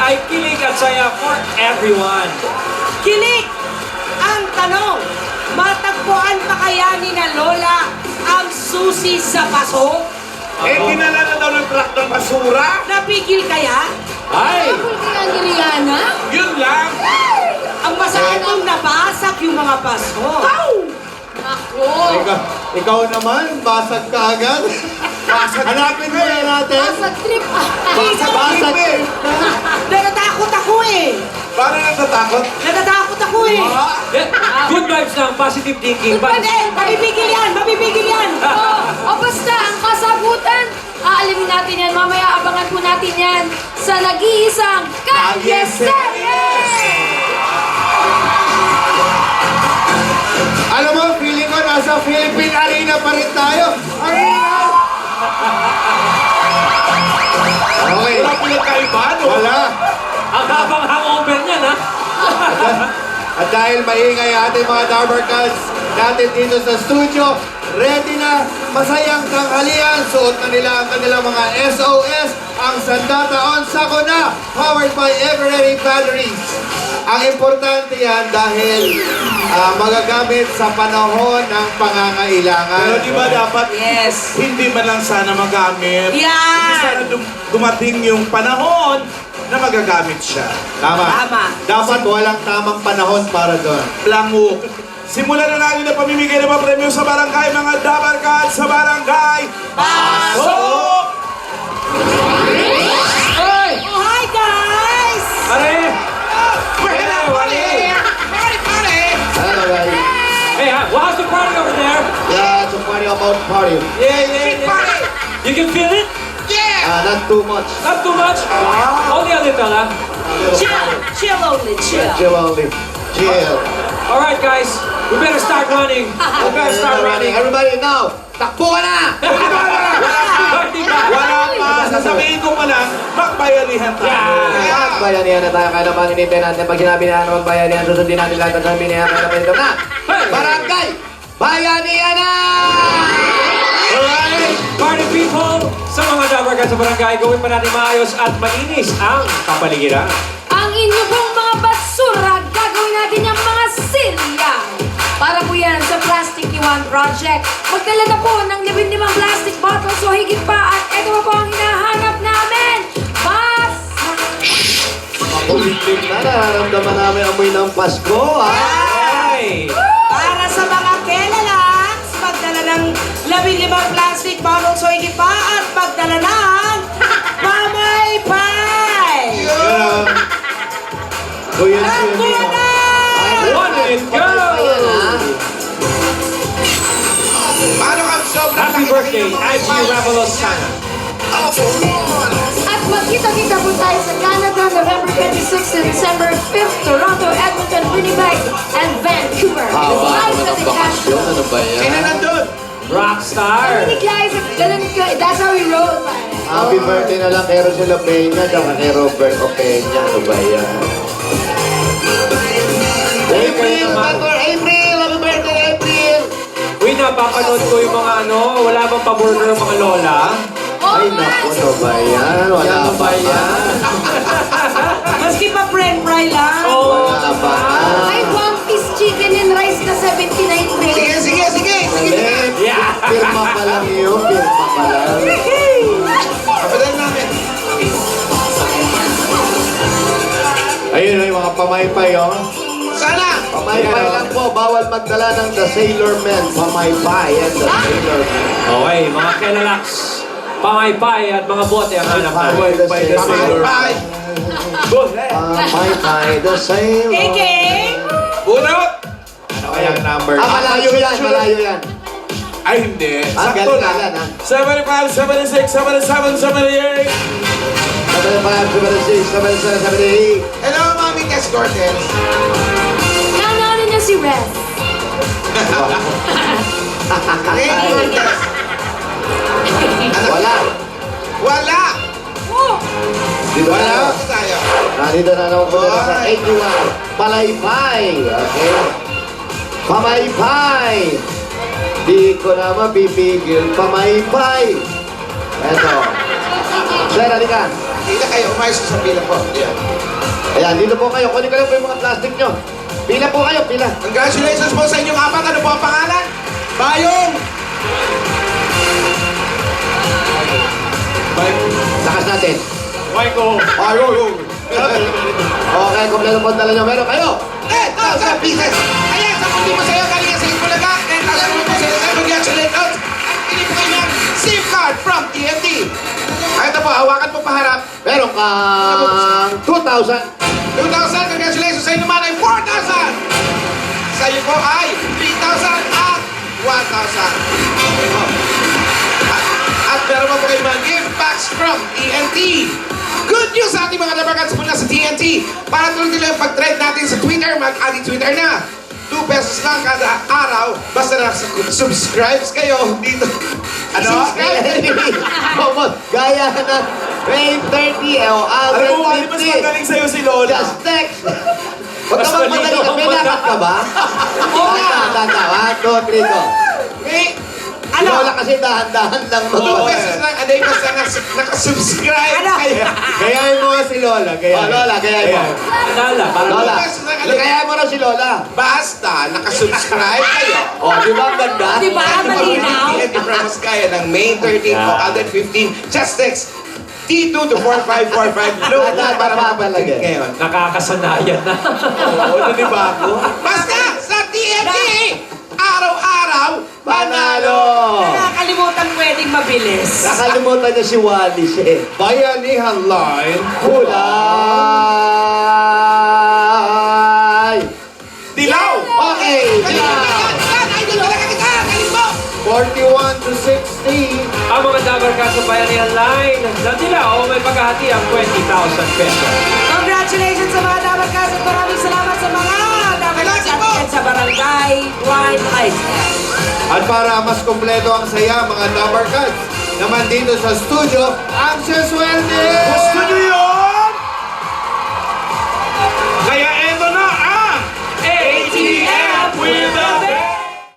ay kilig at saya for everyone. Kilig! Ang tanong, matagpuan pa kaya ni na Lola ang susi sa paso? Dinala na daw ng truck ng basura. Napigil kaya? Ay! Kapul kaya ni Rihanna? Yun lang. Ang masyadong nabasag yung mga paso. Ako! Ikaw naman, basag ka agad. Hanapin mo na natin. Nasa trip Basag trip. Natatakot ako eh. Paano natatakot? Natatakot ako eh. Good vibes lang, positive thinking. Mabibigil yan! Mabibigil yan! O basta, ang kasagutan, aalimin natin yan. Mamaya abangan po natin yan sa nag-iisang Kalye Serye! Alam mo, feeling ko nasa Philippine Arena pa rin tayo. Arena! Okay. Wala pinagkaiba, no? Wala. Ang habang hangover niyan, ha? At dahil maingay ating mga Darbarkads natin dito sa studio, ready na, masayang tanghalian, suot na nila ang kanilang mga SOS, ang Sandata on Sakuna, powered by Everready Batteries. Ang importante yan dahil magagamit sa panahon ng pangangailangan. Pero di ba dapat Yes. hindi man lang sana magamit? Yan! Sana dumating yung panahon na magagamit siya. Tama. Tama. Dapat walang tamang panahon para doon. Plango. Simulan na natin ang pamimigay ng mga premyo sa barangay, mga Dabarkads sa barangay. Pasok! Ay! Oh, hi guys! Pare! Hello guys. Hey, how's the party over there? Yeah, it's a party about party. Yeah. You can feel it? Not too much. Not too much? Only a little, ha? Chill! Chill only, chill. Chill only. Chill. Alright, guys. We better start running. We better start running. Everybody now, takbo ka na! Party back. Wala pa. Sasabihin ko pa lang, magbayanihan tayo. Magbayanihan na tayo kaya naman inintay natin. Pag sinabi na magbayanihan, susundin natin lahat ng sabihin niya kaya naman ito na. Barangay! Bayanihan na! Alright, party people! Sa mga Dabarkads sa barangay, gawin pa natin maayos at mainis ang kapaligiran. Ang inyo pong mga basura, gagawin natin yung mga silya. Para po yan sa Plastic Iwan Project. Magdala na po ng 15 plastic bottles o higit pa at ito pa po ang hinahanap namin. Makulitin na, nararamdaman namin amoy ng Pasko, ha? Ay! Para sa mga kelalaks, magdala ng 15 plastic bottles o higit pa at magdala ng pamaypay! Kuya, Kuya na! One and go! Paano kang sobrang Happy birthday, IG Revelos Sana. At magkita-kita po tayo sa Canada, November 26 to December 5th, Toronto, Edmonton, Winnipeg, and Vancouver. Live at the Cash Show. Ano ba yan? Sino nandun? Rockstar! Hindi guys, ganun ko, that's how we roll, man. Happy birthday na lang kay Rosela Peña at kay Robert Opeña. Ano ba yan? April! April! Happy birthday, April! Uy, napapanood ko yung mga wala bang paborder ng mga lola? Ay, naku, ano ba yan? Wala ba yan? Maski pa friend fry lang. Wala ba? Ay, one piece chicken and rice na 79 pesos. Sige. Mali. Yeah. Pirma pa lang yun. Pirma pa lang. Kapalan namin. Ayun, yung mga pamaypay, oh. Sana! Pamaypay lang po. Bawal magdala ng The Sailor Man. Pamaypay yan, The Sailor Man. Okay, mga kelalaks, pamaypay at mga bote ang hanap natin. Pamaypay, The Sailor Man. Bye! Pamaypay, The Sailor Man. Eke! Bunot! Ano kaya ang number? Malayo yan, malayo yan. Ay, hindi. Ah, Sakto galing lang. ha? 75, 76, 77, 78. 75, 76, 77, 78. Hello, Mami Kes Cortez. Naano niya si Red. Wala. Wala! Oh, Dito na. Wala tayo. Nandito na naman po tayo sa 81. Palaypay. Okay. Pamaypay. Di ko na mapipigil. Pamaypay. Eto. Sir, halika. Pila kayo, umayos sa pila po. Yeah. Ayan, dito po kayo. Kunin ko lang po yung mga plastic nyo. Pila po kayo, pila. Congratulations po sa inyong apat. Ano po ang pangalan? Bayong! Lakas natin. Michael. Ayun. Okay, kompleto po ang dala nyo. Meron kayo. 10,000 pieces! Ayan, sa kundi mo sa'yo, galing sa Itbulaga. 10,000 po sa'yo. Congratulations! At pili po kayo ng SIM card from TNT. Ay, ito po, hawakan po paharap. Meron kang 2,000. 2,000, congratulations sa inyo naman ay 4,000! Sa iyo po ay 3,000 at 1,000. At meron pa po kayo mga gift packs from TNT. Good news sa ating mga labarkats mula sa TNT. Para tuloy-tuloy ang pag-trend natin sa Twitter, mag-ating Twitter na. 2 pesos lang kada araw. Basta na subscribe kayo dito. Ano? Subscribe kayo. Gaya na 2030 o Alam mo, Wally, mas 150. magaling sa'yo si Lola. Just text. Huwag ka Mas magmadali malinaw ka. ang May mata. lakad ka ba? Oo nga. Tanda. 1, 2, 3, go. Okay. Si Lola kasi dahan-dahan lang 2 mo. pesos lang a day basta nakasubscribe Ano? kayo. Gayahin mo nga si Lola. Gayahin. Lola, gayahin mo. Nala, parang Lola. pesos lang, ano? Gayahin mo na si Lola. Basta nakasubscribe kayo. O, di ba ang ganda? Di ba? Malinaw. TNT Promos kaya ng May 13 o Alden 15. Just text T2 to 4545. Load na para mapatid ngayon. nakakasanayan na. Oo, naniba ako. Basta sa TNT! Araw-araw, Panalo! Nakakalimutan pwedeng mabilis. Nakalimutan niya si Wally siya eh. Bayanihan Line. Kulay! Dilaw! Okay! Galing mo na yan! Yan! Idol talaga kita! Galing mo! 41 to 60. Ang mga Dabarkats sa Bayanihan Line. Sa Dilaw, may paghahati ang 20,000 pesos. Congratulations sa mga Dabarkats at maraming salamat sa mga Dabarkats Salamat po. at sa Barangay Blind High School. At para mas kompleto ang saya, mga Number Cards, naman dito sa studio, ang Swerte! Gusto